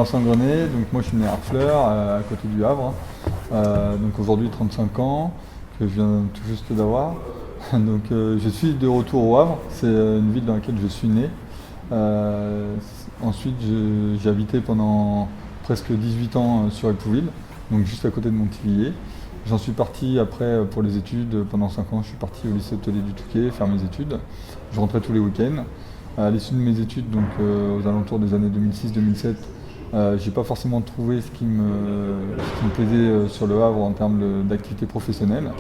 Vincent Grenet, donc moi je suis né à Harfleur, à côté du Havre. Donc aujourd'hui 35 ans, que je viens tout juste d'avoir. Donc je suis de retour au Havre, c'est une ville dans laquelle je suis né. Ensuite j'ai habité pendant presque 18 ans sur Épouville, donc juste à côté de Montivilliers. J'en suis parti après pour les études, pendant 5 ans je suis parti au lycée hôtelier du Touquet faire mes études. Je rentrais tous les week-ends. À l'issue de mes études, donc aux alentours des années 2006-2007, j'ai pas forcément trouvé ce qui me plaisait sur le Havre en termes d'activité professionnelle.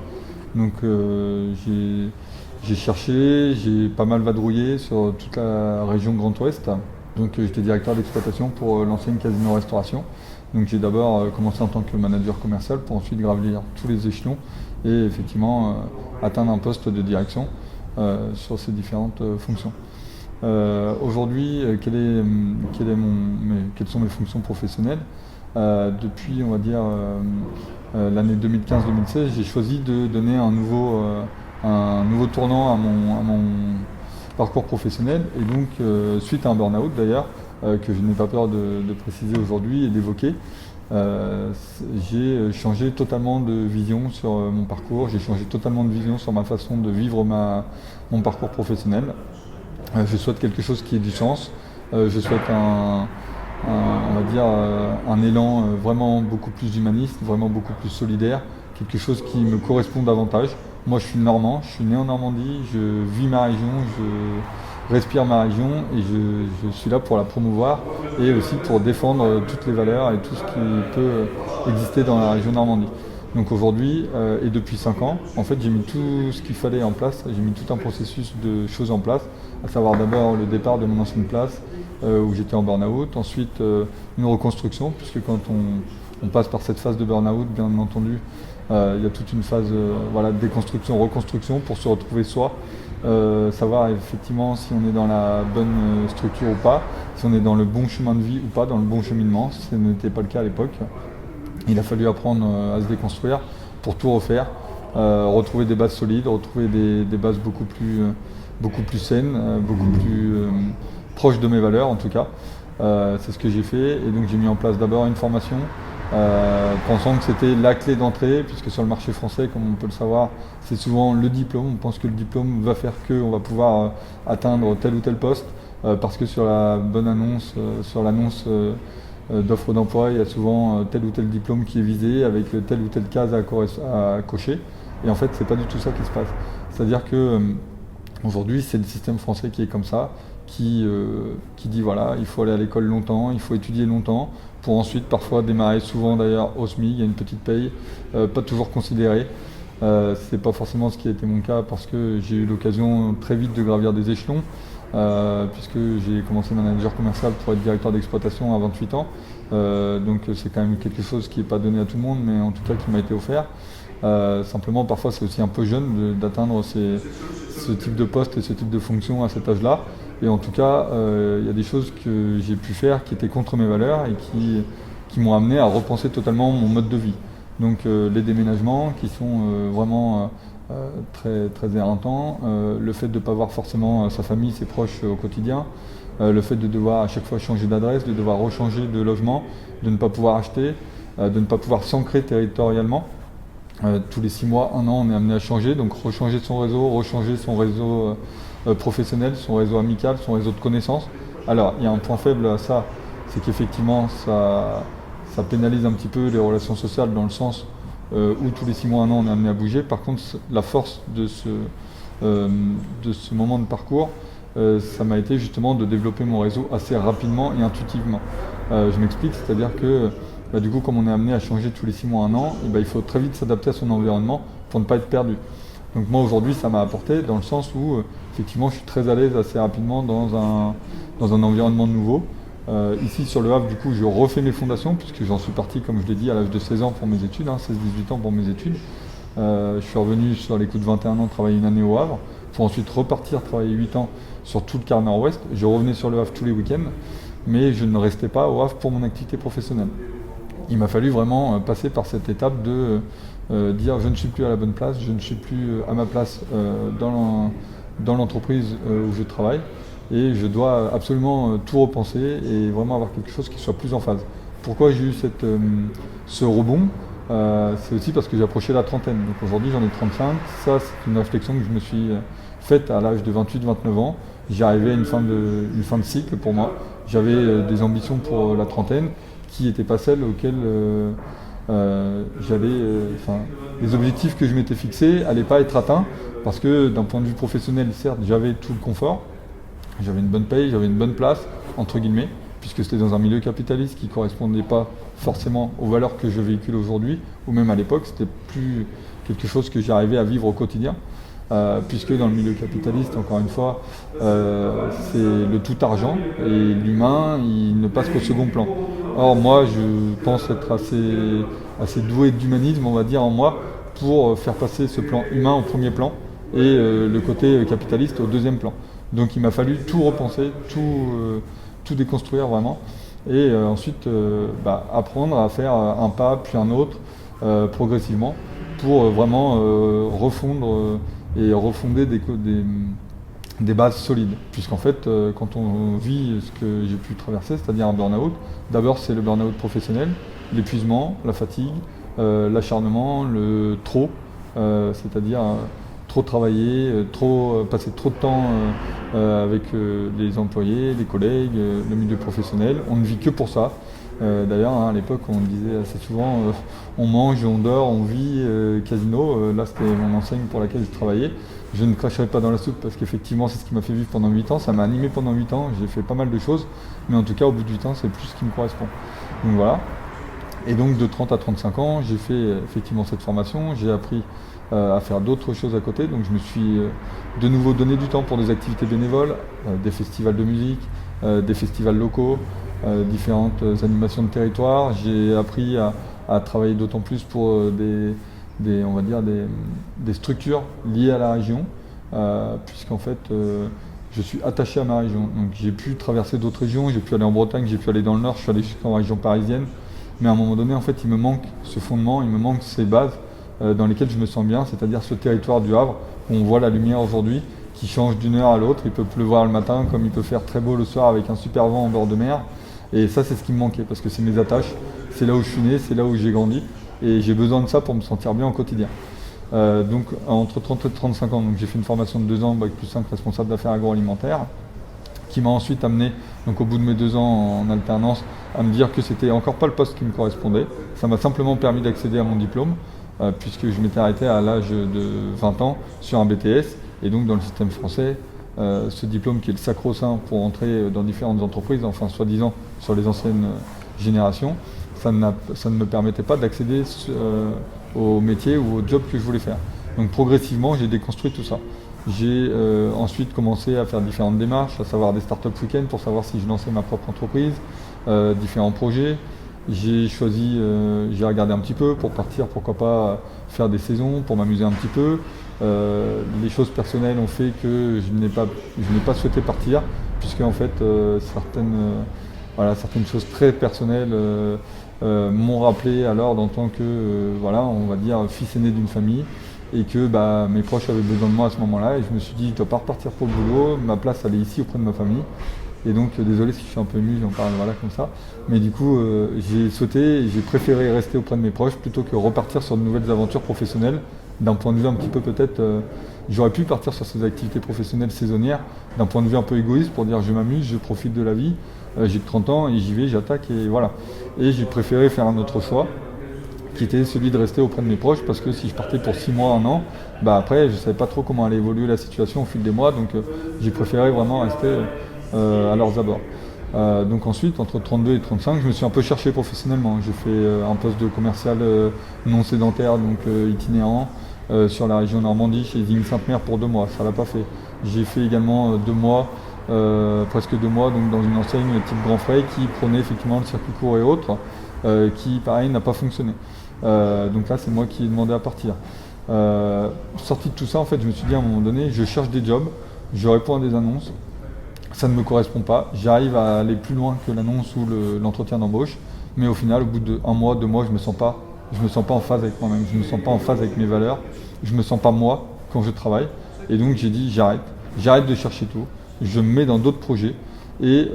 Donc j'ai cherché, j'ai pas mal vadrouillé sur toute la région Grand Ouest. Donc j'étais directeur d'exploitation pour l'ancienne Casino Restauration. Donc j'ai d'abord commencé en tant que manager commercial pour ensuite gravir tous les échelons et effectivement atteindre un poste de direction sur ces différentes fonctions. Aujourd'hui, quelles sont mes fonctions professionnelles? Depuis, on va dire, l'année 2015-2016, j'ai choisi de donner un nouveau tournant à mon parcours professionnel. Et donc, suite à un burn-out d'ailleurs, que je n'ai pas peur de préciser aujourd'hui et d'évoquer, j'ai changé totalement de vision sur mon parcours, j'ai changé totalement de vision sur ma façon de vivre mon parcours professionnel. Je souhaite quelque chose qui ait du sens. Je souhaite on va dire, un élan vraiment beaucoup plus humaniste, vraiment beaucoup plus solidaire, quelque chose qui me correspond davantage. Moi, je suis normand, je suis né en Normandie, je vis ma région, je respire ma région et je suis là pour la promouvoir et aussi pour défendre toutes les valeurs et tout ce qui peut exister dans la région Normandie. Donc aujourd'hui, et depuis 5 ans, en fait, j'ai mis tout ce qu'il fallait en place, j'ai mis tout un processus de choses en place, à savoir d'abord le départ de mon ancienne place, où j'étais en burn-out, ensuite une reconstruction, puisque quand on passe par cette phase de burn-out, bien entendu, il y a toute une phase de déconstruction, reconstruction pour se retrouver soi, savoir effectivement si on est dans la bonne structure ou pas, si on est dans le bon chemin de vie ou pas, dans le bon cheminement, ce n'était pas le cas à l'époque. Il a fallu apprendre à se déconstruire pour tout refaire, retrouver des bases solides, retrouver des bases beaucoup plus saines, beaucoup plus proches de mes valeurs en tout cas. C'est ce que j'ai fait et donc j'ai mis en place d'abord une formation pensant que c'était la clé d'entrée puisque sur le marché français, comme on peut le savoir, c'est souvent le diplôme. On pense que le diplôme va faire qu'on va pouvoir atteindre tel ou tel poste parce que sur la bonne annonce, sur l'annonce d'offres d'emploi, il y a souvent tel ou tel diplôme qui est visé avec telle ou telle case à cocher. Et en fait, c'est pas du tout ça qui se passe. C'est-à-dire que aujourd'hui, c'est le système français qui est comme ça, qui dit voilà, il faut aller à l'école longtemps, il faut étudier longtemps, pour ensuite parfois démarrer, souvent d'ailleurs au SMIC, il y a une petite paye, pas toujours considérée. C'est pas forcément ce qui a été mon cas parce que j'ai eu l'occasion très vite de gravir des échelons. Puisque j'ai commencé manager commercial pour être directeur d'exploitation à 28 ans. Donc c'est quand même quelque chose qui n'est pas donné à tout le monde, mais en tout cas qui m'a été offert. Simplement, parfois c'est aussi un peu jeune d'atteindre ce type de poste et ce type de fonction à cet âge-là. Et en tout cas, il y a des choses que j'ai pu faire qui étaient contre mes valeurs et qui m'ont amené à repenser totalement mon mode de vie. Donc les déménagements qui sont vraiment très, très éreintant, le fait de ne pas voir forcément sa famille, ses proches au quotidien, le fait de devoir à chaque fois changer d'adresse, de devoir rechanger de logement, de ne pas pouvoir acheter, de ne pas pouvoir s'ancrer territorialement. Tous les 6 mois, 1 an, on est amené à changer, donc rechanger son réseau professionnel, son réseau amical, son réseau de connaissances. Alors, il y a un point faible à ça, c'est qu'effectivement, ça pénalise un petit peu les relations sociales dans le sens où tous les 6 mois, 1 an, on est amené à bouger. Par contre, la force de ce moment de parcours, ça m'a été justement de développer mon réseau assez rapidement et intuitivement. Je m'explique, c'est-à-dire que du coup, comme on est amené à changer tous les 6 mois, 1 an, il faut très vite s'adapter à son environnement pour ne pas être perdu. Donc moi aujourd'hui, ça m'a apporté dans le sens où effectivement, je suis très à l'aise assez rapidement dans un environnement nouveau. Ici sur le Havre, du coup, je refais mes fondations puisque j'en suis parti, comme je l'ai dit, à l'âge de 16 ans pour mes études, 16-18 ans pour mes études. Je suis revenu sur les coups de 21 ans travailler une année au Havre pour ensuite repartir travailler 8 ans sur tout le quart nord-ouest. Je revenais sur le Havre tous les week-ends, mais je ne restais pas au Havre pour mon activité professionnelle. Il m'a fallu vraiment passer par cette étape de dire je ne suis plus à la bonne place, je ne suis plus à ma place dans l'entreprise où je travaille. et je dois absolument tout repenser et vraiment avoir quelque chose qui soit plus en phase. Pourquoi j'ai eu ce rebond? C'est aussi parce que j'ai approché la trentaine. Donc aujourd'hui j'en ai 35. Ça, c'est une réflexion que je me suis faite à l'âge de 28-29 ans. J'arrivais à une fin de cycle pour moi. J'avais des ambitions pour la trentaine qui n'étaient pas celles auxquelles les objectifs que je m'étais fixés n'allaient pas être atteints parce que d'un point de vue professionnel, certes, j'avais tout le confort, j'avais une bonne paye, j'avais une bonne place, entre guillemets, puisque c'était dans un milieu capitaliste qui ne correspondait pas forcément aux valeurs que je véhicule aujourd'hui, ou même à l'époque, c'était plus quelque chose que j'arrivais à vivre au quotidien. Puisque dans le milieu capitaliste, encore une fois, c'est le tout argent et l'humain, il ne passe qu'au second plan. Or, moi, je pense être assez doué d'humanisme, on va dire, en moi, pour faire passer ce plan humain au premier plan et le côté capitaliste au deuxième plan. Donc, il m'a fallu tout repenser, tout déconstruire vraiment, et ensuite apprendre à faire un pas puis un autre progressivement pour vraiment refondre et refonder des bases solides. Puisqu'en fait, quand on vit ce que j'ai pu traverser, c'est-à-dire un burn-out, d'abord c'est le burn-out professionnel, l'épuisement, la fatigue, l'acharnement, le trop, c'est-à-dire trop travailler, passer trop de temps avec les employés, les collègues, le milieu professionnel. On ne vit que pour ça. D'ailleurs, à l'époque, on disait assez souvent on mange, on dort, on vit, casino. Là, c'était mon enseigne pour laquelle je travaillais. Je ne cracherai pas dans la soupe parce qu'effectivement, c'est ce qui m'a fait vivre pendant 8 ans. Ça m'a animé pendant 8 ans. J'ai fait pas mal de choses. Mais en tout cas, au bout de 8 ans, c'est plus ce qui me correspond. Donc voilà. Et donc, de 30 à 35 ans, j'ai fait effectivement cette formation. J'ai appris à faire d'autres choses à côté. Donc, je me suis de nouveau donné du temps pour des activités bénévoles, des festivals de musique, des festivals locaux. Différentes animations de territoire. J'ai appris à travailler d'autant plus pour des structures liées à la région, puisqu'en fait je suis attaché à ma région. Donc j'ai pu traverser d'autres régions, j'ai pu aller en Bretagne, j'ai pu aller dans le Nord, je suis allé jusqu'en région parisienne. Mais à un moment donné, en fait, il me manque ce fondement, il me manque ces bases dans lesquelles je me sens bien, c'est-à-dire ce territoire du Havre où on voit la lumière aujourd'hui, qui change d'une heure à l'autre. Il peut pleuvoir le matin comme il peut faire très beau le soir avec un super vent en bord de mer. Et ça, c'est ce qui me manquait parce que c'est mes attaches, c'est là où je suis né, c'est là où j'ai grandi et j'ai besoin de ça pour me sentir bien au quotidien. Donc entre 30 et 35 ans, donc j'ai fait une formation de 2 ans, bac plus 5 responsable d'affaires agroalimentaires, qui m'a ensuite amené, donc au bout de mes 2 ans en alternance, à me dire que c'était encore pas le poste qui me correspondait. Ça m'a simplement permis d'accéder à mon diplôme, puisque je m'étais arrêté à l'âge de 20 ans sur un BTS, et donc dans le système français, ce diplôme qui est le sacro-saint pour entrer dans différentes entreprises, enfin soi-disant sur les anciennes générations, ça ne me permettait pas d'accéder au métier ou au job que je voulais faire. Donc progressivement, j'ai déconstruit tout ça. J'ai ensuite commencé à faire différentes démarches, à savoir des startup week-ends pour savoir si je lançais ma propre entreprise, différents projets. J'ai regardé un petit peu pour partir, pourquoi pas faire des saisons, pour m'amuser un petit peu. Les choses personnelles ont fait que je n'ai pas souhaité partir, puisque en fait certaines choses très personnelles m'ont rappelé à l'ordre en tant que on va dire fils aîné d'une famille, et que mes proches avaient besoin de moi à ce moment-là, et je me suis dit, tu ne dois pas repartir pour le boulot, ma place elle est ici auprès de ma famille. Et donc désolé si je suis un peu ému, j'en parle comme ça, mais du coup j'ai préféré rester auprès de mes proches plutôt que repartir sur de nouvelles aventures professionnelles. D'un point de vue un petit peu peut-être, j'aurais pu partir sur ces activités professionnelles saisonnières, d'un point de vue un peu égoïste pour dire je m'amuse, je profite de la vie, j'ai que 30 ans et j'y vais, j'attaque et voilà. Et j'ai préféré faire un autre choix, qui était celui de rester auprès de mes proches, parce que si je partais pour 6 mois, 1 an, après je ne savais pas trop comment allait évoluer la situation au fil des mois, donc j'ai préféré vraiment rester à leurs abords. Donc ensuite, entre 32 et 35, je me suis un peu cherché professionnellement. J'ai fait un poste de commercial non sédentaire, donc itinérant, sur la région Normandie, chez Zing Sainte-Mère pour 2 mois. Ça l'a pas fait. J'ai fait également 2 mois, presque 2 mois, donc dans une enseigne type Grand Frais qui prenait effectivement le circuit court et autres, qui pareil n'a pas fonctionné. Donc là, c'est moi qui ai demandé à partir. Sorti de tout ça, en fait, je me suis dit à un moment donné, je cherche des jobs, je réponds à des annonces. Ça ne me correspond pas, j'arrive à aller plus loin que l'annonce ou l'entretien d'embauche, mais au final, au bout de 1 mois, 2 mois, je me sens pas en phase avec moi-même, je me sens pas en phase avec mes valeurs, je me sens pas moi quand je travaille, et donc j'ai dit j'arrête de chercher tout, je me mets dans d'autres projets. Et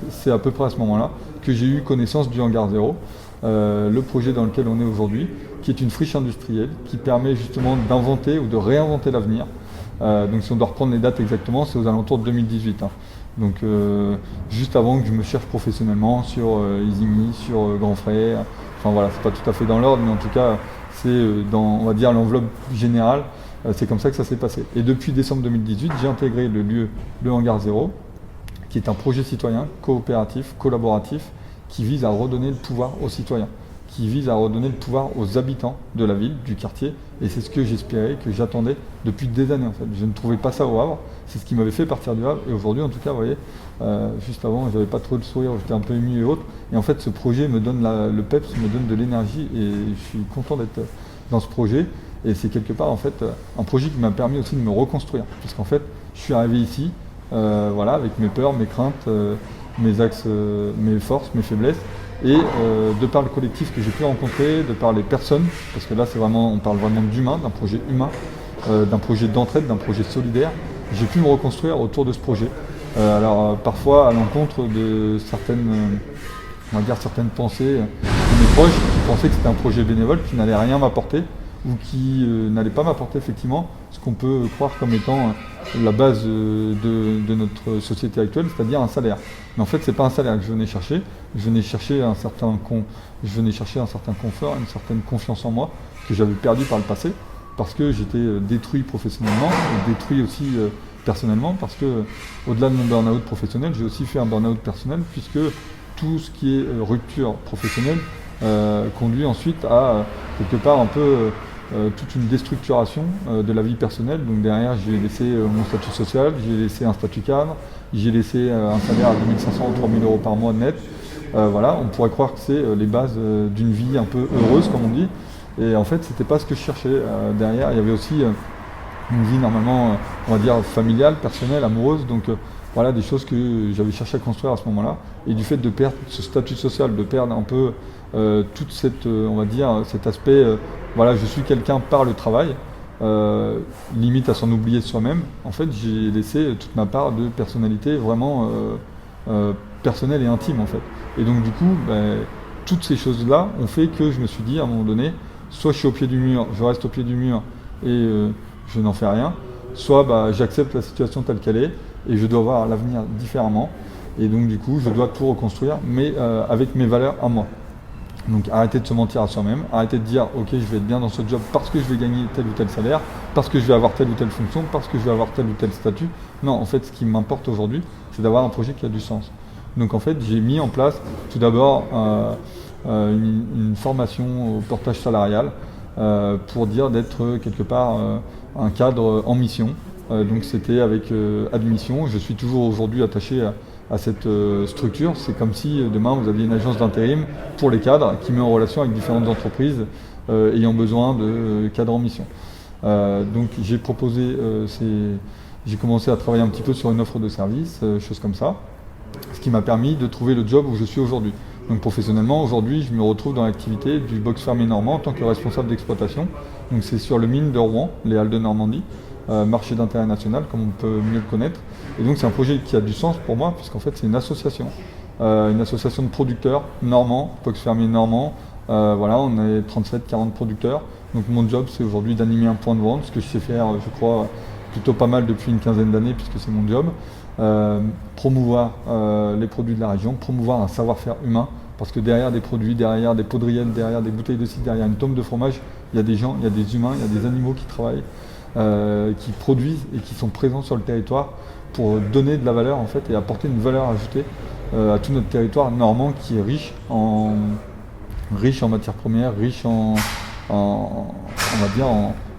c'est à peu près à ce moment-là que j'ai eu connaissance du Hangar Zéro, le projet dans lequel on est aujourd'hui, qui est une friche industrielle qui permet justement d'inventer ou de réinventer l'avenir. Donc si on doit reprendre les dates exactement, c'est aux alentours de 2018. Hein. Donc juste avant que je me cherche professionnellement sur EasyMe, sur Grand Frère. Enfin voilà, c'est pas tout à fait dans l'ordre, mais en tout cas c'est dans, on va dire, l'enveloppe générale. C'est comme ça que ça s'est passé. Et depuis décembre 2018, j'ai intégré le Hangar Zéro, qui est un projet citoyen, coopératif, collaboratif, qui vise à redonner le pouvoir aux citoyens, qui vise à redonner le pouvoir aux habitants de la ville, du quartier. Et c'est ce que j'espérais, que j'attendais depuis des années en fait. Je ne trouvais pas ça au Havre, c'est ce qui m'avait fait partir du Havre. Et aujourd'hui, en tout cas, vous voyez, juste avant, j'avais pas trop de sourire, j'étais un peu ému et autres. Et en fait, ce projet me donne le peps, me donne de l'énergie et je suis content d'être dans ce projet. Et c'est quelque part en fait un projet qui m'a permis aussi de me reconstruire. Parce qu'en fait, je suis arrivé ici, voilà, avec mes peurs, mes craintes, mes axes, mes forces, mes faiblesses. Et de par le collectif que j'ai pu rencontrer, de par les personnes, parce que là c'est vraiment, on parle vraiment d'humain, d'un projet humain, d'un projet d'entraide, d'un projet solidaire, j'ai pu me reconstruire autour de ce projet. Alors parfois à l'encontre de certaines, on va dire certaines pensées de mes proches qui pensaient que c'était un projet bénévole qui n'allait rien m'apporter ou qui n'allait pas m'apporter effectivement ce qu'on peut croire comme étant la base de notre société actuelle, c'est-à-dire un salaire. Mais en fait, c'est pas un salaire que je venais chercher. Je venais chercher un certain confort, une certaine confiance en moi que j'avais perdu par le passé, parce que j'étais détruit professionnellement et détruit aussi personnellement, parce que au-delà de mon burn-out professionnel, j'ai aussi fait un burn-out personnel, puisque tout ce qui est rupture professionnelle conduit ensuite à quelque part un peu toute une déstructuration de la vie personnelle. Donc derrière, j'ai laissé mon statut social, j'ai laissé un statut cadre, j'ai laissé un salaire à 2500 ou 3000 euros par mois net. Voilà, on pourrait croire que c'est les bases d'une vie un peu heureuse, comme on dit. Et en fait, c'était pas ce que je cherchais. Derrière, il y avait aussi une vie normalement, on va dire, familiale, personnelle, amoureuse. Donc voilà, des choses que j'avais cherché à construire à ce moment-là. Et du fait de perdre ce statut social, de perdre un peu toute cette, on va dire, cet aspect, voilà, je suis quelqu'un par le travail, limite à s'en oublier de soi-même. En fait, j'ai laissé toute ma part de personnalité vraiment personnelle et intime en fait. Et donc du coup, toutes ces choses-là ont fait que je me suis dit à un moment donné, soit je suis au pied du mur, je reste au pied du mur et je n'en fais rien, soit j'accepte la situation telle qu'elle est et je dois voir l'avenir différemment. Et donc du coup, je dois tout reconstruire, mais avec mes valeurs à moi. Donc arrêter de se mentir à soi-même, arrêter de dire ok, je vais être bien dans ce job parce que je vais gagner tel ou tel salaire, parce que je vais avoir telle ou telle fonction, parce que je vais avoir tel ou tel statut. Non, en fait, ce qui m'importe aujourd'hui, c'est d'avoir un projet qui a du sens. Donc en fait, j'ai mis en place tout d'abord une formation au portage salarial pour dire d'être quelque part un cadre en mission. Donc c'était avec admission. Je suis toujours aujourd'hui attaché à cette structure. C'est comme si demain vous aviez une agence d'intérim pour les cadres qui met en relation avec différentes entreprises ayant besoin de cadres en mission. Donc j'ai proposé, j'ai commencé à travailler un petit peu sur une offre de service, choses comme ça, ce qui m'a permis de trouver le job où je suis aujourd'hui. Donc professionnellement, aujourd'hui, je me retrouve dans l'activité du box fermier normand en tant que responsable d'exploitation. Donc c'est sur le mine de Rouen, les Halles de Normandie. Marché d'intérêt national, comme on peut mieux le connaître. Et donc c'est un projet qui a du sens pour moi, puisqu'en fait c'est une association de producteurs normands, box fermier normand. Voilà, on est 37-40 producteurs. Donc mon job c'est aujourd'hui d'animer un point de vente, ce que je sais faire, je crois, plutôt pas mal depuis une quinzaine d'années, puisque c'est mon job. Promouvoir les produits de la région, promouvoir un savoir-faire humain, parce que derrière des produits, derrière des poudriennes, derrière des bouteilles de cidre, derrière une tome de fromage, il y a des gens, il y a des humains, il y a des animaux qui travaillent. Qui produisent et qui sont présents sur le territoire pour donner de la valeur en fait et apporter une valeur ajoutée à tout notre territoire normand qui est riche en matières premières, riche on va dire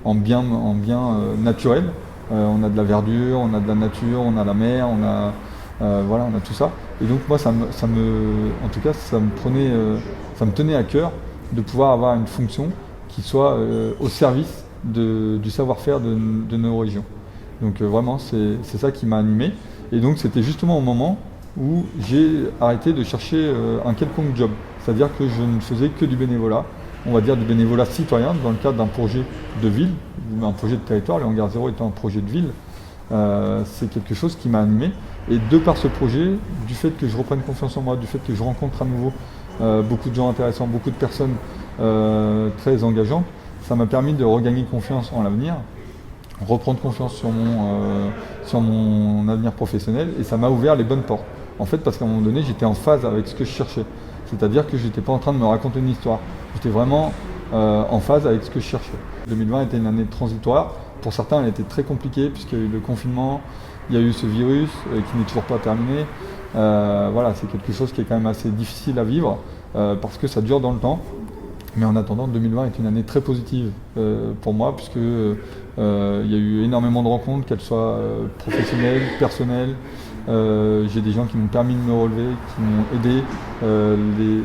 en biens naturels. On a de la verdure, on a de la nature, on a la mer, on a voilà, on a tout ça. Et donc moi ça me tenait à cœur de pouvoir avoir une fonction qui soit au service du savoir-faire de nos régions. Donc vraiment c'est ça qui m'a animé. Et donc c'était justement au moment où j'ai arrêté de chercher un quelconque job. C'est-à-dire que je ne faisais que du bénévolat, on va dire du bénévolat citoyen dans le cadre d'un projet de ville, un projet de territoire, le Hangar Zéro étant un projet de ville. c'est quelque chose qui m'a animé. Et de par ce projet, du fait que je reprenne confiance en moi, du fait que je rencontre à nouveau beaucoup de gens intéressants, beaucoup de personnes très engageantes, ça m'a permis de regagner confiance en l'avenir, reprendre confiance sur mon avenir professionnel, et ça m'a ouvert les bonnes portes. En fait, parce qu'à un moment donné, j'étais en phase avec ce que je cherchais. C'est-à-dire que je n'étais pas en train de me raconter une histoire. J'étais vraiment en phase avec ce que je cherchais. 2020 était une année transitoire. Pour certains, elle était très compliquée puisqu'il y a eu le confinement, il y a eu ce virus qui n'est toujours pas terminé. Voilà, c'est quelque chose qui est quand même assez difficile à vivre parce que ça dure dans le temps. Mais en attendant, 2020 est une année très positive pour moi puisque il y a eu énormément de rencontres, qu'elles soient professionnelles, personnelles. J'ai des gens qui m'ont permis de me relever, qui m'ont aidé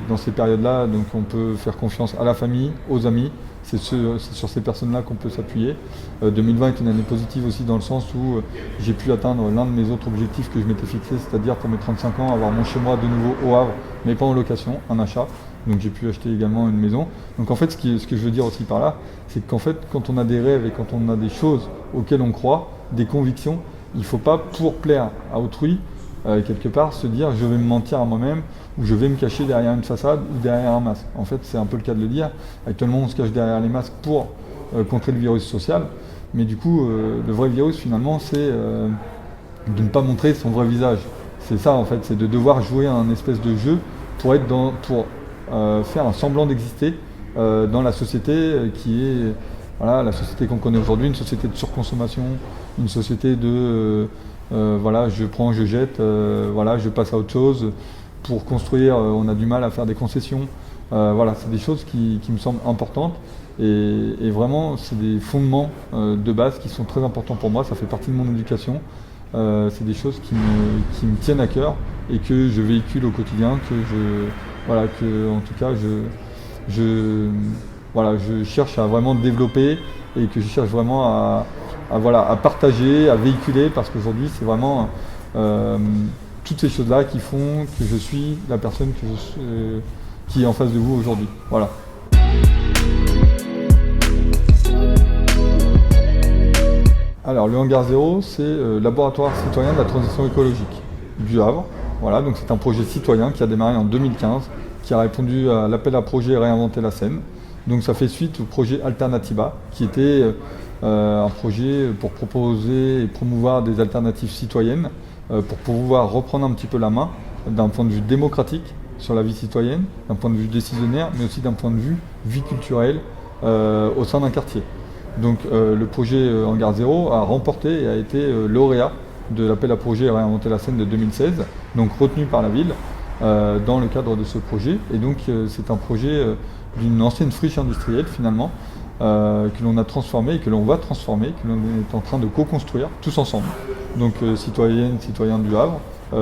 dans ces périodes-là. Donc on peut faire confiance à la famille, aux amis. C'est sur ces personnes-là qu'on peut s'appuyer. 2020 est une année positive aussi dans le sens où j'ai pu atteindre l'un de mes autres objectifs que je m'étais fixé, c'est-à-dire pour mes 35 ans, avoir mon chez-moi de nouveau au Havre, mais pas en location, un achat. Donc j'ai pu acheter également une maison. Donc en fait, ce que je veux dire aussi par là, c'est qu'en fait, quand on a des rêves et quand on a des choses auxquelles on croit, des convictions, il ne faut pas, pour plaire à autrui, quelque part, se dire je vais me mentir à moi-même ou je vais me cacher derrière une façade ou derrière un masque. En fait, c'est un peu le cas de le dire. Actuellement, on se cache derrière les masques pour contrer le virus social. Mais du coup, le vrai virus, finalement, c'est de ne pas montrer son vrai visage. C'est ça, en fait, c'est de devoir jouer un espèce de jeu pour faire un semblant d'exister dans la société qui est voilà, la société qu'on connaît aujourd'hui, une société de surconsommation, une société de voilà, je prends, je jette, voilà, je passe à autre chose. Pour construire, on a du mal à faire des concessions. Voilà, c'est des choses qui me semblent importantes et vraiment, c'est des fondements de base qui sont très importants pour moi. Ça fait partie de mon éducation. C'est des choses qui me tiennent à cœur et que je véhicule au quotidien, en tout cas, je cherche à vraiment développer et que je cherche vraiment à partager, à véhiculer, parce qu'aujourd'hui, c'est vraiment toutes ces choses-là qui font que je suis la personne qui est en face de vous aujourd'hui. Voilà. Alors, le Hangar Zéro, c'est le laboratoire citoyen de la transition écologique du Havre. Voilà, donc c'est un projet citoyen qui a démarré en 2015, qui a répondu à l'appel à projet Réinventer la Seine. Donc ça fait suite au projet Alternativa, qui était un projet pour proposer et promouvoir des alternatives citoyennes, pour pouvoir reprendre un petit peu la main d'un point de vue démocratique sur la vie citoyenne, d'un point de vue décisionnaire, mais aussi d'un point de vue vie culturelle au sein d'un quartier. Donc le projet Hangar Zéro a remporté et a été lauréat de l'appel à projet Réinventer la Seine de 2016, donc retenu par la ville dans le cadre de ce projet. Et donc c'est un projet d'une ancienne friche industrielle finalement, que l'on a transformé et que l'on va transformer, que l'on est en train de co-construire tous ensemble. Donc citoyennes, citoyens du Havre,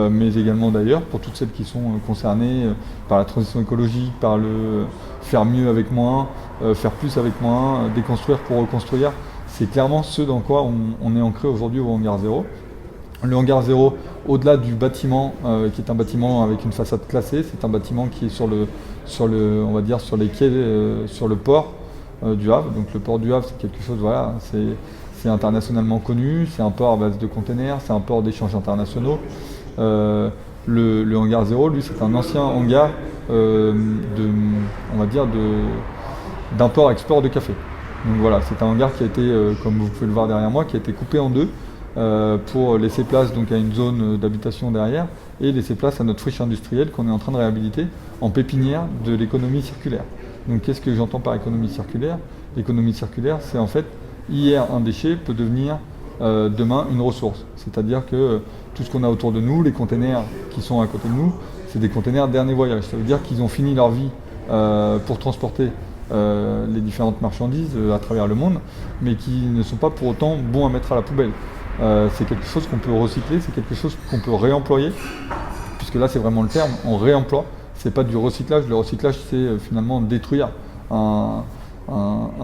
mais également d'ailleurs pour toutes celles qui sont concernées par la transition écologique, par le faire mieux avec moins, faire plus avec moins, déconstruire pour reconstruire. C'est clairement ce dans quoi on est ancré aujourd'hui au Hangar Zéro. Le Hangar Zéro, au-delà du bâtiment, qui est un bâtiment avec une façade classée, c'est un bâtiment qui est sur les quais, sur le port du Havre. Donc le port du Havre, c'est quelque chose, voilà, c'est internationalement connu, c'est un port à base de containers, c'est un port d'échanges internationaux. Le Hangar Zéro, lui, c'est un ancien hangar d'import-export de café. Donc voilà, c'est un hangar qui a été, comme vous pouvez le voir derrière moi, qui a été coupé en deux pour laisser place donc à une zone d'habitation derrière et laisser place à notre friche industrielle qu'on est en train de réhabiliter en pépinière de l'économie circulaire. Donc qu'est-ce que j'entends par économie circulaire? L'économie circulaire, c'est en fait, hier un déchet peut devenir demain une ressource. C'est-à-dire que tout ce qu'on a autour de nous, les containers qui sont à côté de nous, c'est des containers dernier voyage. Ça veut dire qu'ils ont fini leur vie pour transporter les différentes marchandises à travers le monde, mais qui ne sont pas pour autant bons à mettre à la poubelle. C'est quelque chose qu'on peut recycler, c'est quelque chose qu'on peut réemployer, puisque là c'est vraiment le terme, on réemploie, c'est pas du recyclage. Le recyclage, c'est finalement détruire un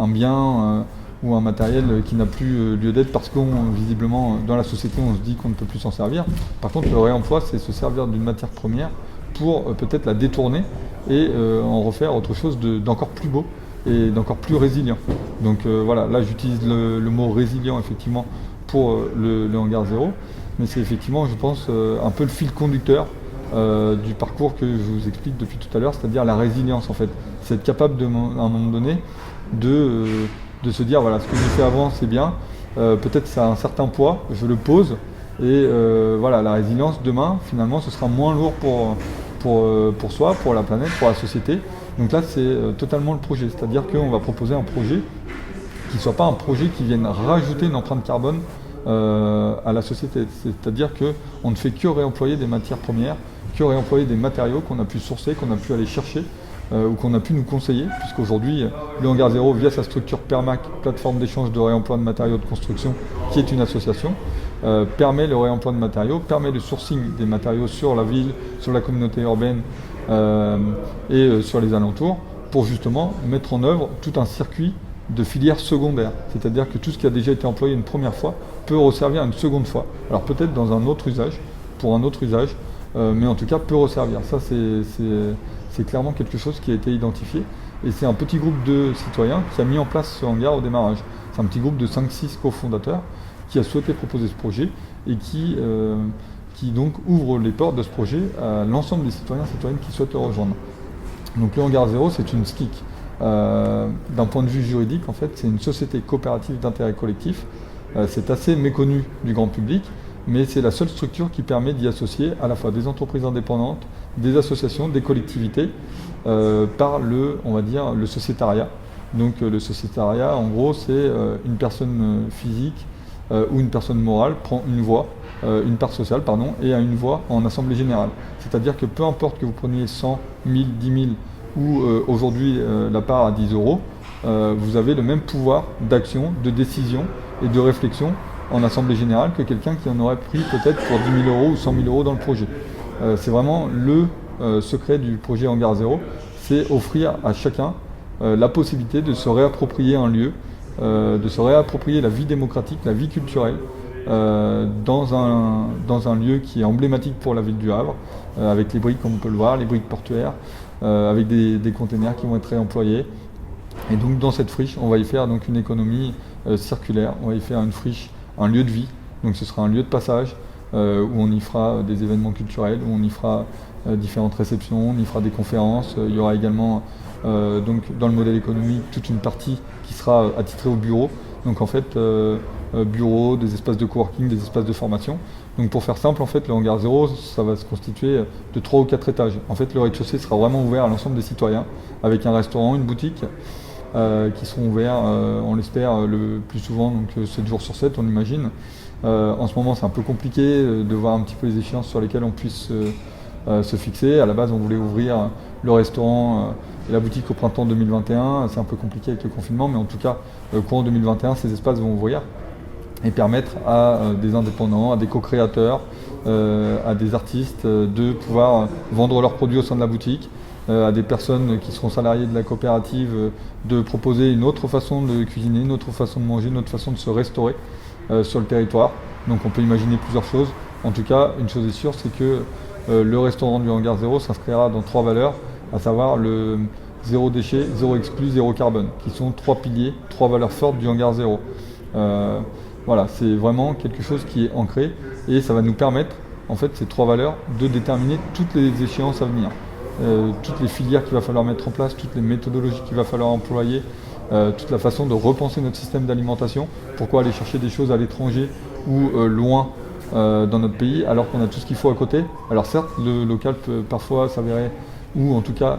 bien ou un matériel qui n'a plus lieu d'être parce visiblement dans la société on se dit qu'on ne peut plus s'en servir. Par contre, le réemploi, c'est se servir d'une matière première pour peut-être la détourner et en refaire autre chose d'encore plus beau et d'encore plus résilient. Donc voilà, là j'utilise le mot résilient effectivement pour le hangar zéro, mais c'est effectivement, je pense, un peu le fil conducteur du parcours que je vous explique depuis tout à l'heure, c'est-à-dire la résilience en fait. C'est être capable à un moment donné de se dire voilà, ce que j'ai fait avant c'est bien, peut-être ça a un certain poids, je le pose, et voilà, la résilience demain finalement ce sera moins lourd pour soi, pour la planète, pour la société. Donc là c'est totalement le projet, c'est-à-dire qu'on va proposer un projet qui ne soit pas un projet qui vienne rajouter une empreinte carbone à la société. C'est-à-dire qu'on ne fait que réemployer des matières premières, que réemployer des matériaux qu'on a pu sourcer, qu'on a pu aller chercher ou qu'on a pu nous conseiller, puisqu'aujourd'hui, le hangar zéro, via sa structure Permac, plateforme d'échange de réemploi de matériaux de construction, qui est une association, permet le réemploi de matériaux, permet le sourcing des matériaux sur la ville, sur la communauté urbaine et sur les alentours, pour justement mettre en œuvre tout un circuit de filières secondaires. C'est-à-dire que tout ce qui a déjà été employé une première fois peut resservir une seconde fois. Alors peut-être dans un autre usage, pour un autre usage, mais en tout cas peut resservir. Ça c'est clairement quelque chose qui a été identifié. Et c'est un petit groupe de citoyens qui a mis en place ce hangar au démarrage. C'est un petit groupe de 5-6 cofondateurs qui a souhaité proposer ce projet et qui donc ouvre les portes de ce projet à l'ensemble des citoyens et citoyennes qui souhaitent le rejoindre. Donc le hangar zéro, c'est une SCIC. D'un point de vue juridique, en fait, c'est une société coopérative d'intérêt collectif. C'est assez méconnu du grand public, mais c'est la seule structure qui permet d'y associer à la fois des entreprises indépendantes, des associations, des collectivités, par on va dire, le sociétariat. Donc le sociétariat, en gros, c'est une personne physique ou une personne morale prend une voix, une part sociale, pardon, et a une voix en assemblée générale. C'est-à-dire que peu importe que vous preniez 100, 1000, 10 000 ou aujourd'hui la part à 10 euros, vous avez le même pouvoir d'action, de décision et de réflexion en assemblée générale que quelqu'un qui en aurait pris peut-être pour 10 000 euros ou 100 000 euros dans le projet. C'est vraiment le secret du projet Hangar Zéro, c'est offrir à chacun la possibilité de se réapproprier un lieu, de se réapproprier la vie démocratique, la vie culturelle, dans un lieu qui est emblématique pour la ville du Havre, avec les briques comme on peut le voir, les briques portuaires, avec des containers qui vont être réemployés. Et donc dans cette friche, on va y faire donc une économie circulaire, on va y faire une friche, un lieu de vie, donc ce sera un lieu de passage où on y fera des événements culturels, où on y fera différentes réceptions, on y fera des conférences. Il y aura également donc dans le modèle économique toute une partie qui sera attitrée au bureau. Donc en fait, bureaux, des espaces de coworking, des espaces de formation. Donc pour faire simple, en fait, le hangar zéro, ça va se constituer de 3 ou 4 étages. En fait, le rez-de-chaussée sera vraiment ouvert à l'ensemble des citoyens, avec un restaurant, une boutique, qui seront ouverts, on l'espère, le plus souvent, donc 7 jours sur 7, on imagine. En ce moment, c'est un peu compliqué de voir un petit peu les échéances sur lesquelles on puisse se fixer. À la base, on voulait ouvrir le restaurant et la boutique au printemps 2021. C'est un peu compliqué avec le confinement, mais en tout cas, courant 2021, ces espaces vont ouvrir et permettre à des indépendants, à des co-créateurs, à des artistes de pouvoir vendre leurs produits au sein de la boutique, à des personnes qui seront salariées de la coopérative de proposer une autre façon de cuisiner, une autre façon de manger, une autre façon de se restaurer sur le territoire. Donc on peut imaginer plusieurs choses. En tout cas, une chose est sûre, c'est que le restaurant du hangar zéro s'inscrira dans 3 valeurs, à savoir le zéro déchet, zéro exclu, zéro carbone, qui sont 3 piliers, 3 valeurs fortes du hangar zéro. Voilà, c'est vraiment quelque chose qui est ancré et ça va nous permettre, en fait, ces 3 valeurs, de déterminer toutes les échéances à venir, toutes les filières qu'il va falloir mettre en place, toutes les méthodologies qu'il va falloir employer, toute la façon de repenser notre système d'alimentation. Pourquoi aller chercher des choses à l'étranger ou loin dans notre pays alors qu'on a tout ce qu'il faut à côté. Alors certes, le local peut parfois s'avérer, ou en tout cas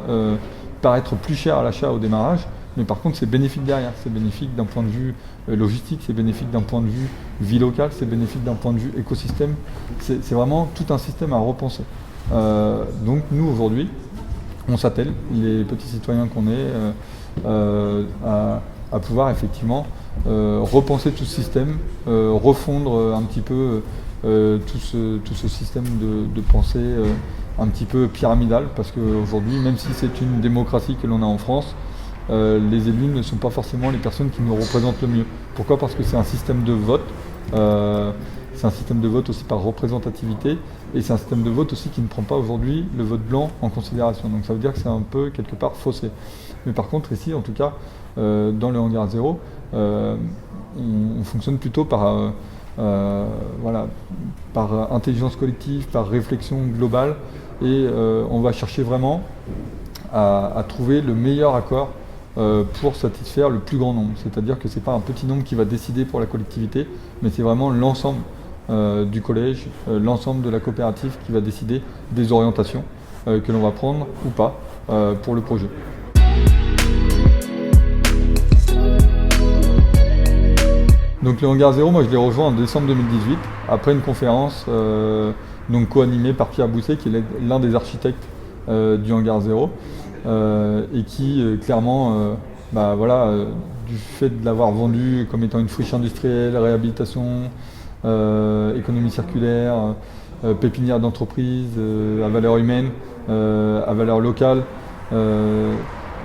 paraître plus cher à l'achat au démarrage, mais par contre c'est bénéfique derrière, c'est bénéfique d'un point de vue logistique, c'est bénéfique d'un point de vue vie locale, c'est bénéfique d'un point de vue écosystème, c'est vraiment tout un système à repenser. Donc nous aujourd'hui, on s'attelle, les petits citoyens qu'on est, à pouvoir effectivement repenser tout ce système, refondre un petit peu tout ce système de pensée un petit peu pyramidal, parce qu'aujourd'hui, même si c'est une démocratie que l'on a en France, les élus ne sont pas forcément les personnes qui nous représentent le mieux. Pourquoi ? Parce que c'est un système de vote, c'est un système de vote aussi par représentativité, et c'est un système de vote aussi qui ne prend pas aujourd'hui le vote blanc en considération. Donc ça veut dire que c'est un peu quelque part faussé. Mais par contre ici, en tout cas, dans le hangar zéro, on fonctionne plutôt par voilà, par intelligence collective, par réflexion globale, et on va chercher vraiment à trouver le meilleur accord pour satisfaire le plus grand nombre. C'est-à-dire que ce n'est pas un petit nombre qui va décider pour la collectivité, mais c'est vraiment l'ensemble du collège, l'ensemble de la coopérative qui va décider des orientations que l'on va prendre ou pas pour le projet. Donc le Hangar Zéro, moi je l'ai rejoint en décembre 2018, après une conférence donc co-animée par Pierre Bousset, qui est l'un des architectes du Hangar Zéro, et qui clairement, du fait de l'avoir vendu comme étant une friche industrielle, réhabilitation, économie circulaire, pépinière d'entreprise, à valeur humaine, à valeur locale,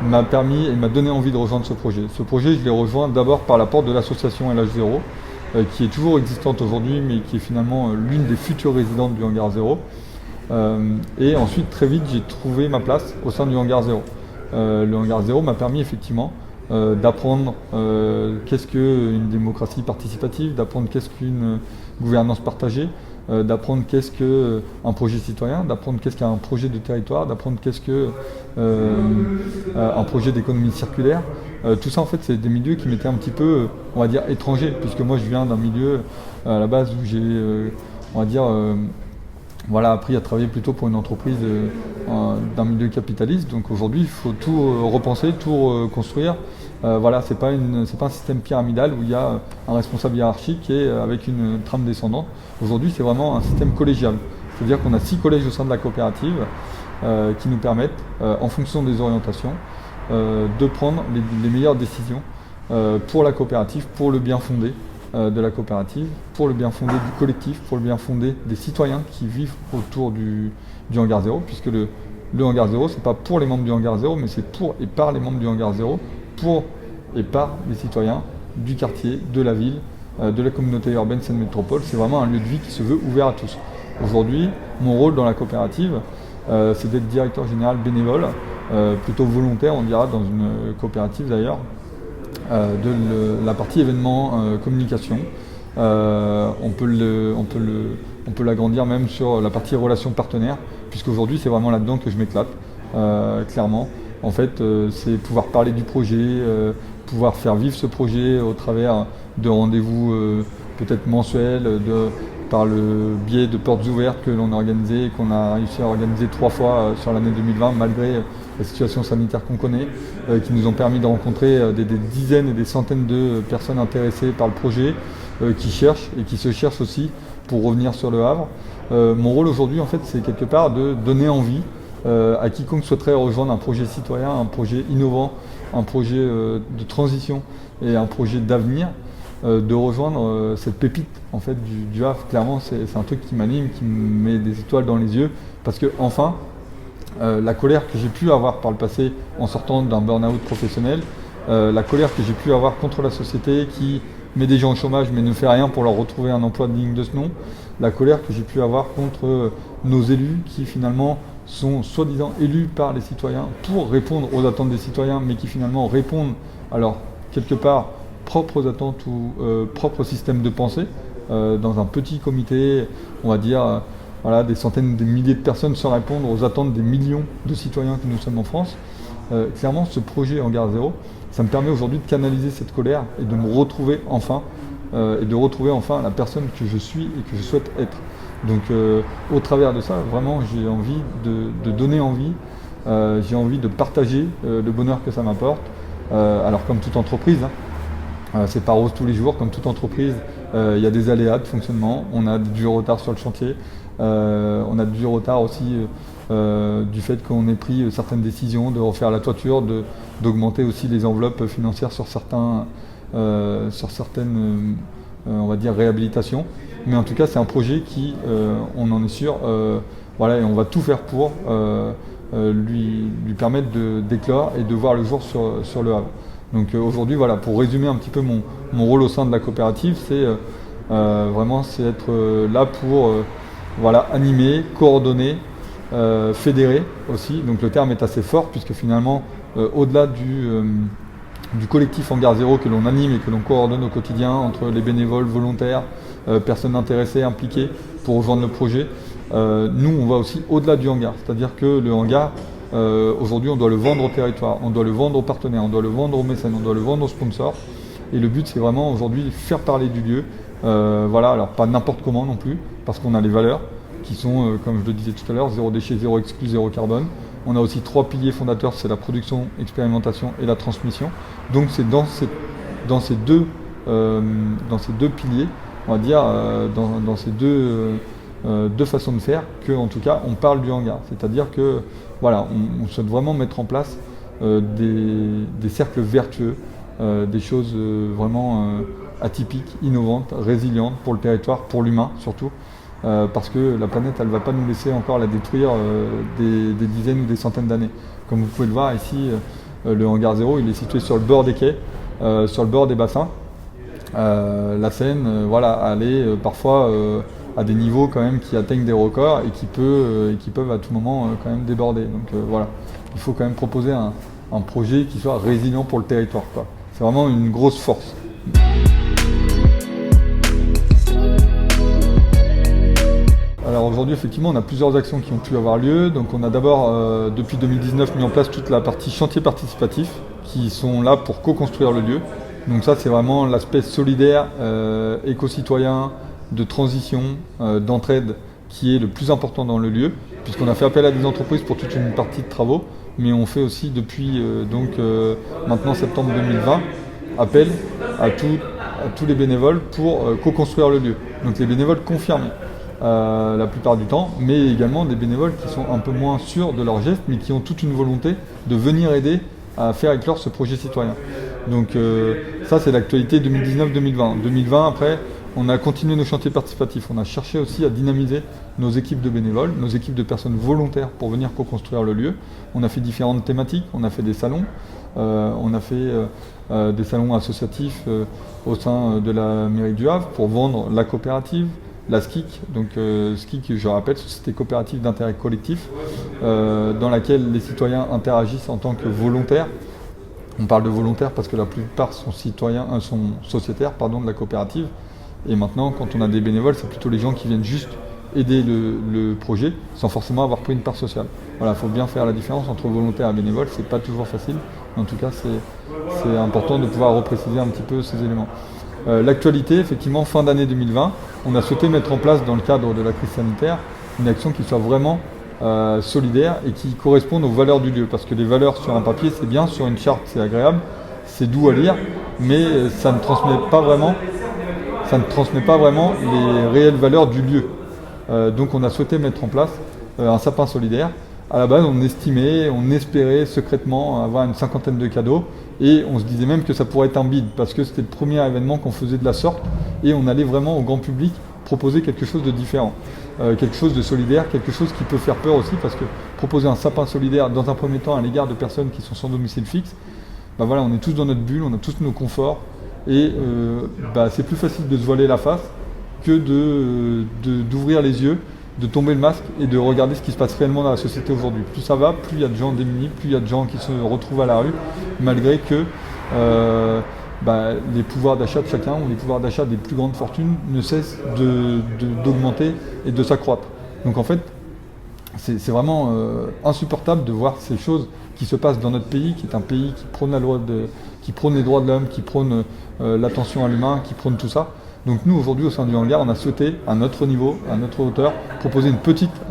m'a permis et m'a donné envie de rejoindre ce projet. Ce projet, je l'ai rejoint d'abord par la porte de l'association LH0, qui est toujours existante aujourd'hui, mais qui est finalement l'une des futures résidentes du Hangar Zéro. Et ensuite, très vite, j'ai trouvé ma place au sein du Hangar Zéro. Le Hangar Zéro m'a permis effectivement d'apprendre qu'est-ce qu'une démocratie participative, d'apprendre qu'est-ce qu'une gouvernance partagée, d'apprendre qu'est-ce qu'un projet citoyen, d'apprendre qu'est-ce qu'un projet de territoire, d'apprendre qu'est-ce qu'un projet d'économie circulaire. Tout ça, en fait, c'est des milieux qui m'étaient un petit peu, on va dire, étrangers, puisque moi, je viens d'un milieu, à la base, où j'ai, on va dire, appris à travailler plutôt pour une entreprise d'un milieu capitaliste. Donc aujourd'hui, il faut tout repenser, tout construire. C'est pas un système pyramidal où il y a un responsable hiérarchique et avec une trame descendante. Aujourd'hui, c'est vraiment un système collégial. C'est-à-dire qu'on a 6 collèges au sein de la coopérative qui nous permettent, en fonction des orientations, de prendre les meilleures décisions pour la coopérative, pour le bien fondé de la coopérative, pour le bien fondé du collectif, pour le bien fondé des citoyens qui vivent autour du Hangar Zéro, puisque le Hangar Zéro, c'est pas pour les membres du Hangar Zéro, mais c'est pour et par les membres du Hangar Zéro, pour et par les citoyens du quartier, de la ville, de la communauté urbaine Seine-Métropole. C'est vraiment un lieu de vie qui se veut ouvert à tous. Aujourd'hui, mon rôle dans la coopérative, c'est d'être directeur général bénévole, plutôt volontaire, on dira, dans une coopérative d'ailleurs, de la partie événements, communication. On peut l'agrandir même sur la partie relations partenaires, puisqu'aujourd'hui c'est vraiment là-dedans que je m'éclate, clairement. En fait, c'est pouvoir parler du projet, pouvoir faire vivre ce projet au travers de rendez-vous peut-être mensuels, par le biais de portes ouvertes que l'on a organisées et qu'on a réussi à organiser 3 fois sur l'année 2020, malgré la situation sanitaire qu'on connaît, qui nous ont permis de rencontrer des dizaines et des centaines de personnes intéressées par le projet, qui cherchent et qui se cherchent aussi pour revenir sur le Havre. Mon rôle aujourd'hui, en fait, c'est quelque part de donner envie à quiconque souhaiterait rejoindre un projet citoyen, un projet innovant, un projet de transition et un projet d'avenir, de rejoindre cette pépite en fait, du Havre. Clairement, c'est un truc qui m'anime, qui me met des étoiles dans les yeux, parce que enfin, la colère que j'ai pu avoir par le passé en sortant d'un burn-out professionnel, la colère que j'ai pu avoir contre la société qui met des gens au chômage mais ne fait rien pour leur retrouver un emploi digne de ce nom, la colère que j'ai pu avoir contre nos élus qui finalement sont soi-disant élus par les citoyens pour répondre aux attentes des citoyens, mais qui finalement répondent à leur, quelque part, propres attentes ou propre système de pensée, dans un petit comité, on va dire, des centaines, des milliers de personnes sans répondre aux attentes des millions de citoyens que nous sommes en France. Clairement, ce projet Hangar Zéro, ça me permet aujourd'hui de canaliser cette colère et de me retrouver enfin, et de retrouver enfin la personne que je suis et que je souhaite être. Donc au travers de ça, vraiment, j'ai envie de donner envie, j'ai envie de partager le bonheur que ça m'apporte. Alors comme toute entreprise, c'est pas rose tous les jours, comme toute entreprise, il y a des aléas de fonctionnement, on a du retard sur le chantier, on a du retard aussi du fait qu'on ait pris certaines décisions de refaire la toiture, d'augmenter aussi les enveloppes financières sur certaines on va dire réhabilitations. Mais en tout cas, c'est un projet qui, on en est sûr, et on va tout faire pour lui permettre d'éclore et de voir le jour sur le Havre. Donc aujourd'hui, pour résumer un petit peu mon rôle au sein de la coopérative, c'est vraiment c'est être là pour animer, coordonner, fédérer aussi. Donc le terme est assez fort puisque finalement, au-delà du collectif Hangar Zéro que l'on anime et que l'on coordonne au quotidien entre les bénévoles, volontaires, personnes intéressées, impliquées pour rejoindre le projet. Nous, on va aussi au-delà du hangar, c'est-à-dire que le hangar, aujourd'hui, on doit le vendre au territoire, on doit le vendre aux partenaires, on doit le vendre aux mécènes, on doit le vendre aux sponsors. Et le but, c'est vraiment aujourd'hui faire parler du lieu. Voilà, alors pas n'importe comment non plus, parce qu'on a les valeurs qui sont, comme je le disais tout à l'heure, zéro déchet, zéro exclu, zéro carbone. On a aussi 3 piliers fondateurs, c'est la production, l'expérimentation et la transmission. Donc c'est dans ces deux piliers, on va dire, dans ces deux façons de faire, qu'en tout cas on parle du hangar. C'est-à-dire que voilà, on souhaite vraiment mettre en place des cercles vertueux, des choses vraiment atypiques, innovantes, résilientes pour le territoire, pour l'humain surtout. Parce que la planète, elle ne va pas nous laisser encore la détruire des dizaines ou des centaines d'années. Comme vous pouvez le voir ici, le hangar Zéro, il est situé sur le bord des quais, sur le bord des bassins. La Seine, voilà, elle est parfois à des niveaux quand même qui atteignent des records et qui peuvent à tout moment quand même déborder. Donc voilà, il faut quand même proposer un projet qui soit résilient pour le territoire, quoi. C'est vraiment une grosse force. Alors aujourd'hui, effectivement, on a plusieurs actions qui ont pu avoir lieu. Donc on a d'abord, depuis 2019, mis en place toute la partie chantier participatif, qui sont là pour co-construire le lieu. Donc ça, c'est vraiment l'aspect solidaire, éco-citoyen, de transition, d'entraide, qui est le plus important dans le lieu, puisqu'on a fait appel à des entreprises pour toute une partie de travaux, mais on fait aussi depuis maintenant septembre 2020, appel à tous les bénévoles pour co-construire le lieu. Donc les bénévoles confirmés. La plupart du temps, mais également des bénévoles qui sont un peu moins sûrs de leur geste, mais qui ont toute une volonté de venir aider à faire éclore ce projet citoyen. Donc ça, c'est l'actualité 2019-2020. 2020, après, on a continué nos chantiers participatifs. On a cherché aussi à dynamiser nos équipes de bénévoles, nos équipes de personnes volontaires pour venir co-construire le lieu. On a fait différentes thématiques, on a fait des salons, on a fait des salons associatifs au sein de la mairie du Havre pour vendre la coopérative, la SCIC, donc SCIC, je rappelle, Société coopérative d'intérêt collectif, dans laquelle les citoyens interagissent en tant que volontaires. On parle de volontaires parce que la plupart sont sociétaires de la coopérative. Et maintenant, quand on a des bénévoles, c'est plutôt les gens qui viennent juste aider le projet sans forcément avoir pris une part sociale. Voilà, il faut bien faire la différence entre volontaire et bénévole, c'est pas toujours facile, mais en tout cas c'est important de pouvoir repréciser un petit peu ces éléments. L'actualité, effectivement, fin d'année 2020, on a souhaité mettre en place dans le cadre de la crise sanitaire une action qui soit vraiment solidaire et qui corresponde aux valeurs du lieu. Parce que les valeurs sur un papier, c'est bien, sur une charte, c'est agréable, c'est doux à lire, mais ça ne transmet pas vraiment les réelles valeurs du lieu. Donc on a souhaité mettre en place un sapin solidaire. À la base, on espérait secrètement avoir une 50aine de cadeaux et on se disait même que ça pourrait être un bide parce que c'était le premier événement qu'on faisait de la sorte et on allait vraiment au grand public proposer quelque chose de différent, quelque chose de solidaire, quelque chose qui peut faire peur aussi parce que proposer un sapin solidaire dans un premier temps à l'égard de personnes qui sont sans domicile fixe, ben voilà, on est tous dans notre bulle, on a tous nos conforts et c'est plus facile de se voiler la face que d'ouvrir les yeux, de tomber le masque et de regarder ce qui se passe réellement dans la société aujourd'hui. Plus ça va, plus il y a de gens démunis, plus il y a de gens qui se retrouvent à la rue, malgré que les pouvoirs d'achat de chacun ou les pouvoirs d'achat des plus grandes fortunes ne cessent d'augmenter et de s'accroître. Donc en fait, c'est vraiment insupportable de voir ces choses qui se passent dans notre pays, qui est un pays qui prône qui prône les droits de l'homme, qui prône l'attention à l'humain, qui prône tout ça. Donc nous, aujourd'hui, au sein du hangar, on a souhaité, à notre niveau, à notre hauteur, proposer une petite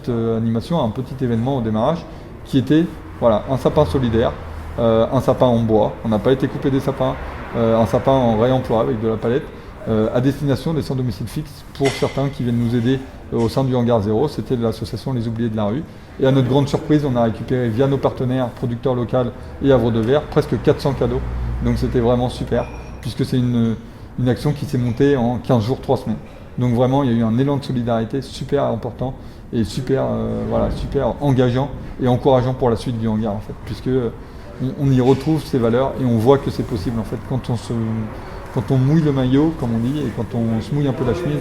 animation, un petit événement au démarrage, qui était un sapin solidaire, un sapin en bois, on n'a pas été coupé des sapins, un sapin en réemploi avec de la palette, à destination des sans domicile fixe pour certains qui viennent nous aider au sein du hangar Zéro. C'était l'association Les Oubliés de la Rue. Et à notre grande surprise, on a récupéré via nos partenaires, producteurs locaux et Havre de Verre, presque 400 cadeaux. Donc c'était vraiment super, puisque c'est une action qui s'est montée en 15 jours, 3 semaines. Donc vraiment, il y a eu un élan de solidarité super important et super engageant et encourageant pour la suite du hangar, en fait, puisque on y retrouve ces valeurs et on voit que c'est possible, en fait, quand on mouille le maillot, comme on dit, et quand on se mouille un peu la chemise,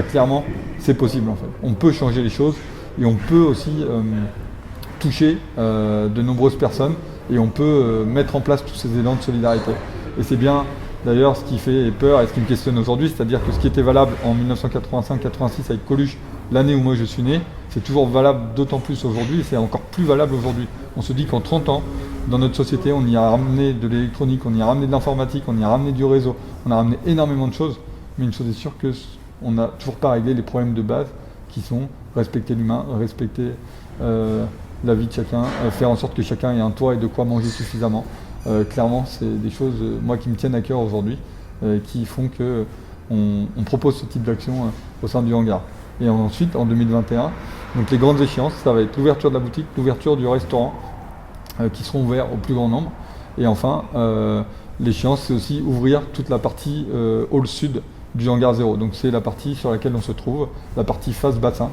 clairement, c'est possible, en fait. On peut changer les choses et on peut aussi toucher de nombreuses personnes et on peut mettre en place tous ces élans de solidarité. Et c'est bien d'ailleurs ce qui fait peur et ce qui me questionne aujourd'hui, c'est-à-dire que ce qui était valable en 1985-86 avec Coluche, l'année où moi je suis né, c'est toujours valable d'autant plus aujourd'hui et c'est encore plus valable aujourd'hui. On se dit qu'en 30 ans, dans notre société, on y a ramené de l'électronique, on y a ramené de l'informatique, on y a ramené du réseau, on a ramené énormément de choses, mais une chose est sûre qu'on n'a toujours pas réglé les problèmes de base qui sont respecter l'humain, respecter la vie de chacun, faire en sorte que chacun ait un toit et de quoi manger suffisamment. Clairement, c'est des choses, moi, qui me tiennent à cœur aujourd'hui, qui font qu'on propose ce type d'action au sein du hangar. Et ensuite, en 2021, donc les grandes échéances, ça va être l'ouverture de la boutique, l'ouverture du restaurant, qui seront ouverts au plus grand nombre. Et enfin, l'échéance, c'est aussi ouvrir toute la partie hall sud du hangar 0. Donc c'est la partie sur laquelle on se trouve, la partie face bassin,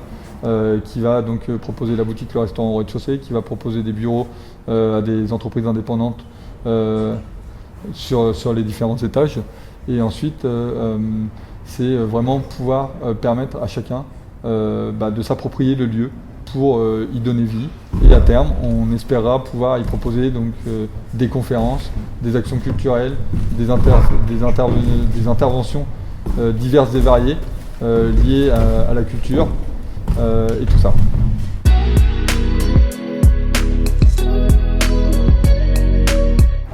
qui va donc proposer la boutique, le restaurant au rez-de-chaussée, qui va proposer des bureaux à des entreprises indépendantes sur les différents étages. Et ensuite, c'est vraiment pouvoir permettre à chacun de s'approprier le lieu pour y donner vie. Et à terme, on espérera pouvoir y proposer donc, des conférences, des actions culturelles, des interventions diverses et variées liées à la culture et tout ça.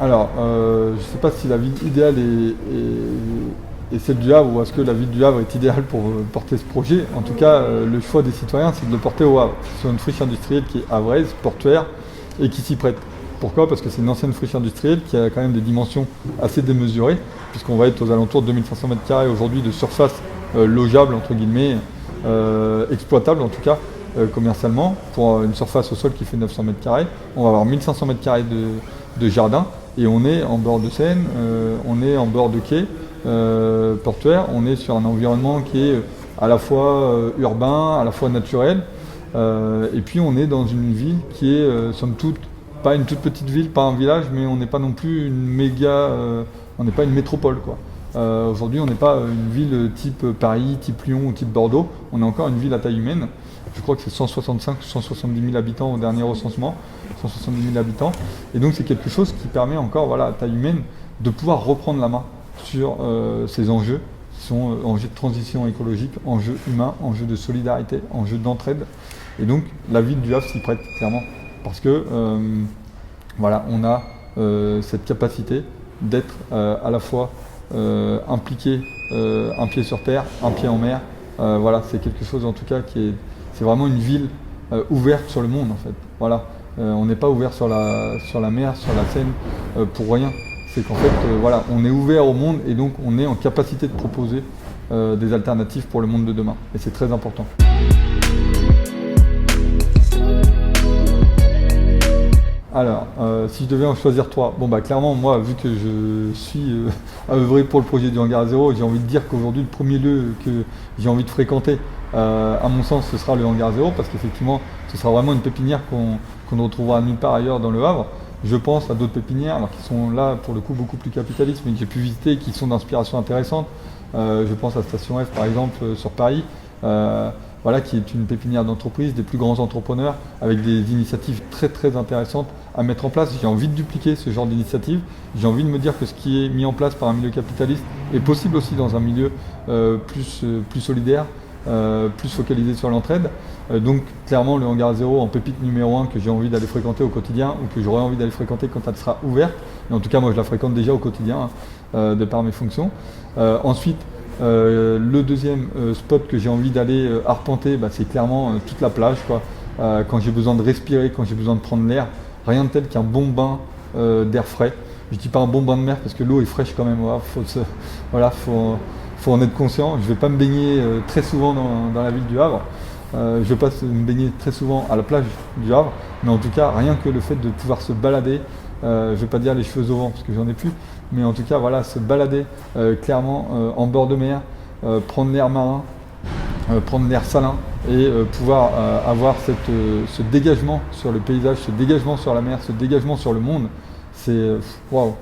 Alors, je ne sais pas si la ville idéale est celle du Havre ou est-ce que la ville du Havre est idéale pour porter ce projet. En tout cas, le choix des citoyens, c'est de le porter au Havre, sur une friche industrielle qui est havraise, portuaire et qui s'y prête. Pourquoi ? Parce que c'est une ancienne friche industrielle qui a quand même des dimensions assez démesurées, puisqu'on va être aux alentours de 2500 m² aujourd'hui de surface logeable, entre guillemets, exploitable en tout cas, commercialement, pour une surface au sol qui fait 900 m². On va avoir 1500 m² de jardin, et on est en bord de Seine, on est en bord de quai, portuaire, on est sur un environnement qui est à la fois urbain, à la fois naturel, et puis on est dans une ville qui est somme toute pas une toute petite ville, pas un village, mais on n'est pas non plus une méga, on n'est pas une métropole quoi. Aujourd'hui on n'est pas une ville type Paris, type Lyon ou type Bordeaux, on est encore une ville à taille humaine. Je crois que c'est 165 ou 170 000 habitants au dernier recensement, 170 000 habitants. Et donc c'est quelque chose qui permet encore, voilà, à taille humaine, de pouvoir reprendre la main sur ces enjeux, qui sont enjeux de transition écologique, enjeux humains, enjeux de solidarité, enjeux d'entraide. Et donc la ville du Havre s'y prête clairement, parce que voilà, on a cette capacité d'être à la fois impliqué, un pied sur terre, un pied en mer. Voilà, c'est quelque chose en tout cas c'est vraiment une ville ouverte sur le monde en fait. Voilà, on n'est pas ouvert sur la mer, sur la Seine pour rien. C'est qu'en fait, voilà, on est ouvert au monde et donc on est en capacité de proposer des alternatives pour le monde de demain. Et c'est très important. Alors, si je devais en choisir trois, bon bah clairement moi, vu que je suis à œuvrer pour le projet du hangar 0, j'ai envie de dire qu'aujourd'hui le premier lieu que j'ai envie de fréquenter, à mon sens, ce sera le hangar 0, parce qu'effectivement, ce sera vraiment une pépinière qu'on ne retrouvera nulle part ailleurs dans le Havre. Je pense à d'autres pépinières, alors qui sont là pour le coup beaucoup plus capitalistes, mais que j'ai pu visiter, qui sont d'inspiration intéressante. Je pense à Station F par exemple sur Paris. Voilà, qui est une pépinière d'entreprise, des plus grands entrepreneurs, avec des initiatives très très intéressantes à mettre en place. J'ai envie de dupliquer ce genre d'initiative. J'ai envie de me dire que ce qui est mis en place par un milieu capitaliste est possible aussi dans un milieu plus solidaire, plus focalisé sur l'entraide. Donc clairement le hangar 0 en pépite numéro 1 que j'ai envie d'aller fréquenter au quotidien, ou que j'aurai envie d'aller fréquenter quand elle sera ouverte. Et en tout cas moi je la fréquente déjà au quotidien, de par mes fonctions. Ensuite, le deuxième spot que j'ai envie d'aller arpenter, c'est clairement toute la plage, quoi. Quand j'ai besoin de respirer, quand j'ai besoin de prendre l'air, rien de tel qu'un bon bain d'air frais. Je dis pas un bon bain de mer parce que l'eau est fraîche quand même, faut en être conscient. Je ne vais pas me baigner très souvent dans la ville du Havre, je ne vais pas me baigner très souvent à la plage du Havre, mais en tout cas rien que le fait de pouvoir se balader, je ne vais pas dire les cheveux au vent parce que j'en ai plus, mais en tout cas voilà, se balader clairement en bord de mer, prendre l'air marin, prendre l'air salin et pouvoir avoir ce dégagement sur le paysage, ce dégagement sur la mer, ce dégagement sur le monde, c'est waouh,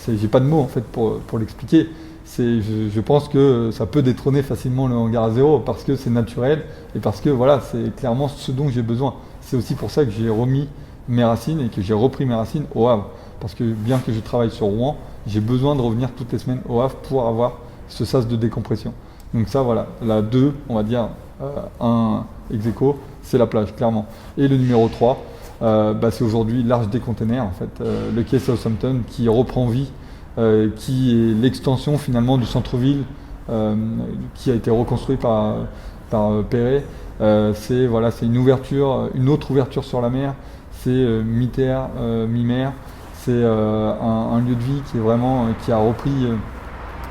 j'ai pas de mots en fait pour l'expliquer. Je pense que ça peut détrôner facilement le hangar 0 parce que c'est naturel et parce que voilà, c'est clairement ce dont j'ai besoin. C'est aussi pour ça que j'ai remis mes racines et que j'ai repris mes racines au Havre. Parce que bien que je travaille sur Rouen, j'ai besoin de revenir toutes les semaines au Havre pour avoir ce sas de décompression. Donc ça, voilà, la 2, on va dire, un ex aequo, c'est la plage, clairement. Et le numéro 3, c'est aujourd'hui l'Arche des Containers, en fait, le quai Southampton qui reprend vie, qui est l'extension finalement du centre-ville qui a été reconstruit par Perret. C'est une ouverture, une autre ouverture sur la mer, c'est mi-terre, mi-mer, c'est un lieu de vie qui est vraiment, qui a repris,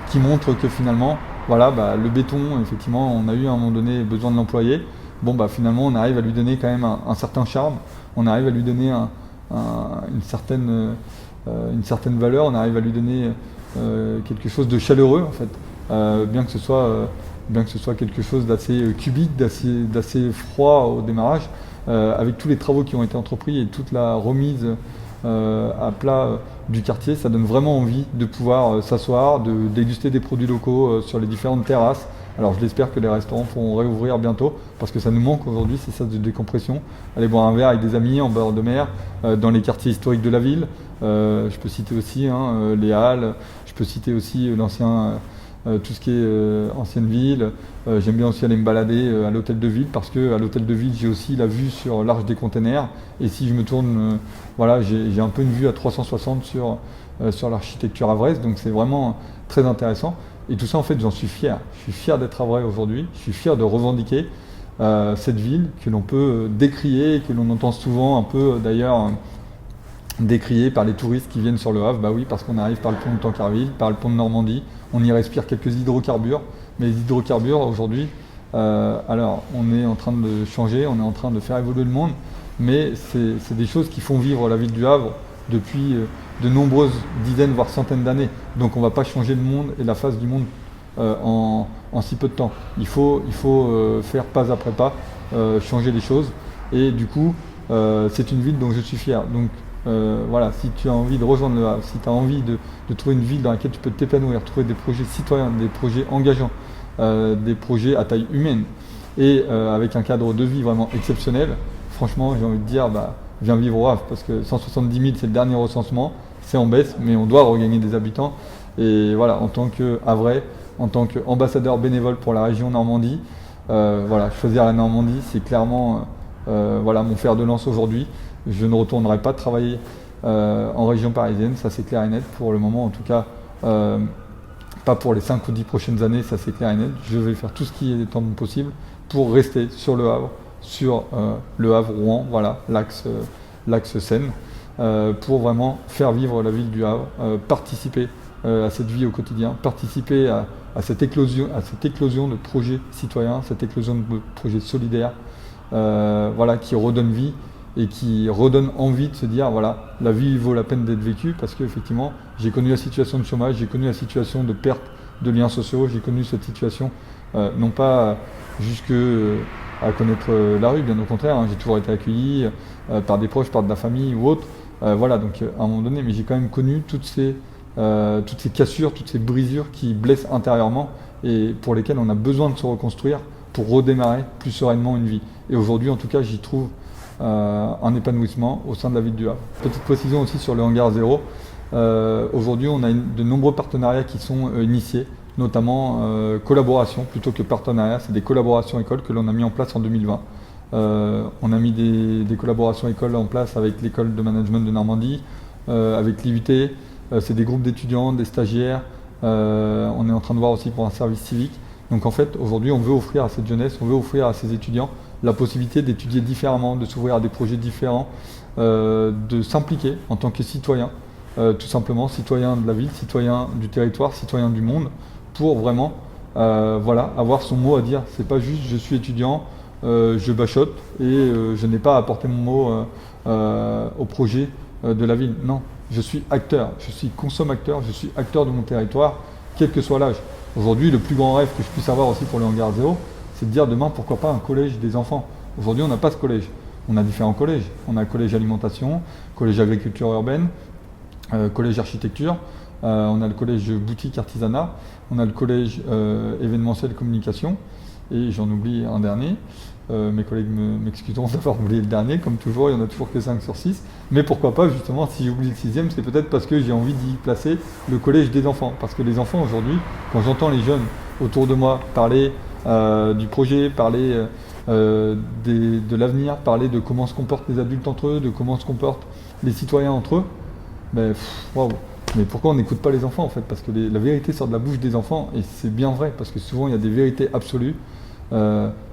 qui montre que finalement, le béton, effectivement, on a eu à un moment donné besoin de l'employer. Finalement, on arrive à lui donner quand même un certain charme, on arrive à lui donner une certaine valeur, on arrive à lui donner quelque chose de chaleureux en fait, bien que ce soit quelque chose d'assez cubique, d'assez froid au démarrage, avec tous les travaux qui ont été entrepris et toute la remise à plat du quartier, ça donne vraiment envie de pouvoir s'asseoir, de déguster des produits locaux sur les différentes terrasses. Alors je l'espère que les restaurants pourront réouvrir bientôt parce que ça nous manque aujourd'hui, c'est ça de décompression. Aller boire un verre avec des amis en bord de mer, dans les quartiers historiques de la ville. Je peux citer aussi les Halles, je peux citer aussi l'ancien, tout ce qui est ancienne ville. J'aime bien aussi aller me balader à l'hôtel de ville parce qu'à l'hôtel de ville j'ai aussi la vue sur l'Arche des Containers et si je me tourne, j'ai un peu une vue à 360 sur l'architecture havraise, donc c'est vraiment très intéressant. Et tout ça, en fait, j'en suis fier. Je suis fier d'être havrais aujourd'hui. Je suis fier de revendiquer cette ville que l'on peut décrier et que l'on entend souvent un peu d'ailleurs décriée par les touristes qui viennent sur le Havre. Oui, parce qu'on arrive par le pont de Tancarville, par le pont de Normandie. On y respire quelques hydrocarbures. Mais les hydrocarbures, aujourd'hui, alors, on est en train de changer, on est en train de faire évoluer le monde. Mais c'est des choses qui font vivre la ville du Havre depuis de nombreuses dizaines, voire centaines d'années. Donc on ne va pas changer le monde et la face du monde en si peu de temps. Il faut faire pas après pas, changer les choses. Et du coup, c'est une ville dont je suis fier. Donc si tu as envie de rejoindre le Havre, si tu as envie de trouver une ville dans laquelle tu peux t'épanouir, trouver des projets citoyens, des projets engageants, des projets à taille humaine et avec un cadre de vie vraiment exceptionnel, franchement, j'ai envie de dire, viens vivre au Havre, parce que 170 000, c'est le dernier recensement, c'est en baisse, mais on doit regagner des habitants. Et voilà, en tant que Havrais, en tant qu'ambassadeur bénévole pour la région Normandie, choisir la Normandie, c'est clairement mon fer de lance aujourd'hui. Je ne retournerai pas travailler en région parisienne, ça c'est clair et net, pour le moment en tout cas, pas pour les 5 ou 10 prochaines années, ça c'est clair et net. Je vais faire tout ce qui est en possible pour rester sur le Havre, sur le Havre-Rouen, l'axe Seine, pour vraiment faire vivre la ville du Havre, participer à cette vie au quotidien, participer à cette éclosion de projets citoyens, cette éclosion de projets solidaires, qui redonne vie et qui redonne envie de se dire la vie vaut la peine d'être vécue parce qu'effectivement j'ai connu la situation de chômage, j'ai connu la situation de perte de liens sociaux, j'ai connu cette situation non pas jusque à connaître la rue, bien au contraire, j'ai toujours été accueilli par des proches, par de la famille ou autre, donc à un moment donné, mais j'ai quand même connu toutes ces cassures, toutes ces brisures qui blessent intérieurement et pour lesquelles on a besoin de se reconstruire pour redémarrer plus sereinement une vie. Et aujourd'hui, en tout cas, j'y trouve un épanouissement au sein de la ville du Havre. Petite précision aussi sur le hangar 0. Aujourd'hui, on a de nombreux partenariats qui sont initiés, notamment collaboration plutôt que partenariat. C'est des collaborations écoles que l'on a mis en place en 2020. On a mis des collaborations écoles en place avec l'école de management de Normandie, avec l'IUT. C'est des groupes d'étudiants, des stagiaires. On est en train de voir aussi pour un service civique. Donc en fait, aujourd'hui, on veut offrir à cette jeunesse, on veut offrir à ces étudiants la possibilité d'étudier différemment, de s'ouvrir à des projets différents, de s'impliquer en tant que citoyen, tout simplement, citoyen de la ville, citoyen du territoire, citoyen du monde, pour vraiment avoir son mot à dire. C'est pas juste je suis étudiant, je bachote et je n'ai pas à apporter mon mot au projet de la ville. Non, je suis acteur, je suis consommateur, je suis acteur de mon territoire, quel que soit l'âge. Aujourd'hui, le plus grand rêve que je puisse avoir aussi pour le hangar 0, c'est de dire demain, pourquoi pas un collège des enfants. Aujourd'hui, on n'a pas ce collège. On a différents collèges. On a collège alimentation, collège agriculture urbaine, collège architecture, on a le collège boutique artisanat, on a le collège événementiel communication, et j'en oublie un dernier. Mes collègues m'excuseront d'avoir oublié le dernier, comme toujours, il n'y en a toujours que 5 sur 6. Mais pourquoi pas, justement, si j'oublie le 6e, c'est peut-être parce que j'ai envie d'y placer le collège des enfants. Parce que les enfants, aujourd'hui, quand j'entends les jeunes autour de moi parler du projet, parler de l'avenir, parler de comment se comportent les adultes entre eux, de comment se comportent les citoyens entre eux, ben, waouh. Mais pourquoi on n'écoute pas les enfants en fait? Parce que la vérité sort de la bouche des enfants et c'est bien vrai, parce que souvent il y a des vérités absolues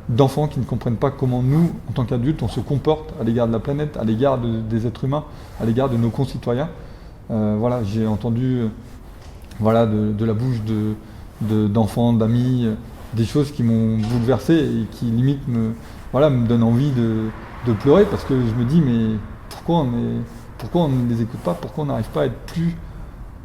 d'enfants qui ne comprennent pas comment nous, en tant qu'adultes, on se comporte à l'égard de la planète, à l'égard des êtres humains, à l'égard de nos concitoyens. Voilà, j'ai entendu voilà, de la bouche d'enfants, d'amis, des choses qui m'ont bouleversé et qui limite me donnent envie de pleurer parce que je me dis mais pourquoi on ne les écoute pas, pourquoi on n'arrive pas à être plus...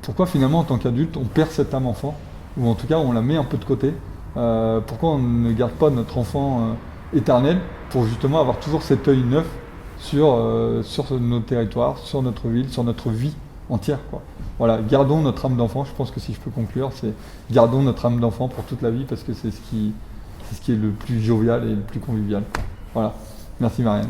Pourquoi finalement en tant qu'adulte on perd cette âme enfant, ou en tout cas on la met un peu de côté. Pourquoi on ne garde pas notre enfant éternel pour justement avoir toujours cet œil neuf sur nos territoires, sur notre ville, sur notre vie entière, quoi. Voilà, gardons notre âme d'enfant, je pense que si je peux conclure, c'est gardons notre âme d'enfant pour toute la vie parce que c'est ce qui est le plus jovial et le plus convivial. Voilà, merci Marianne.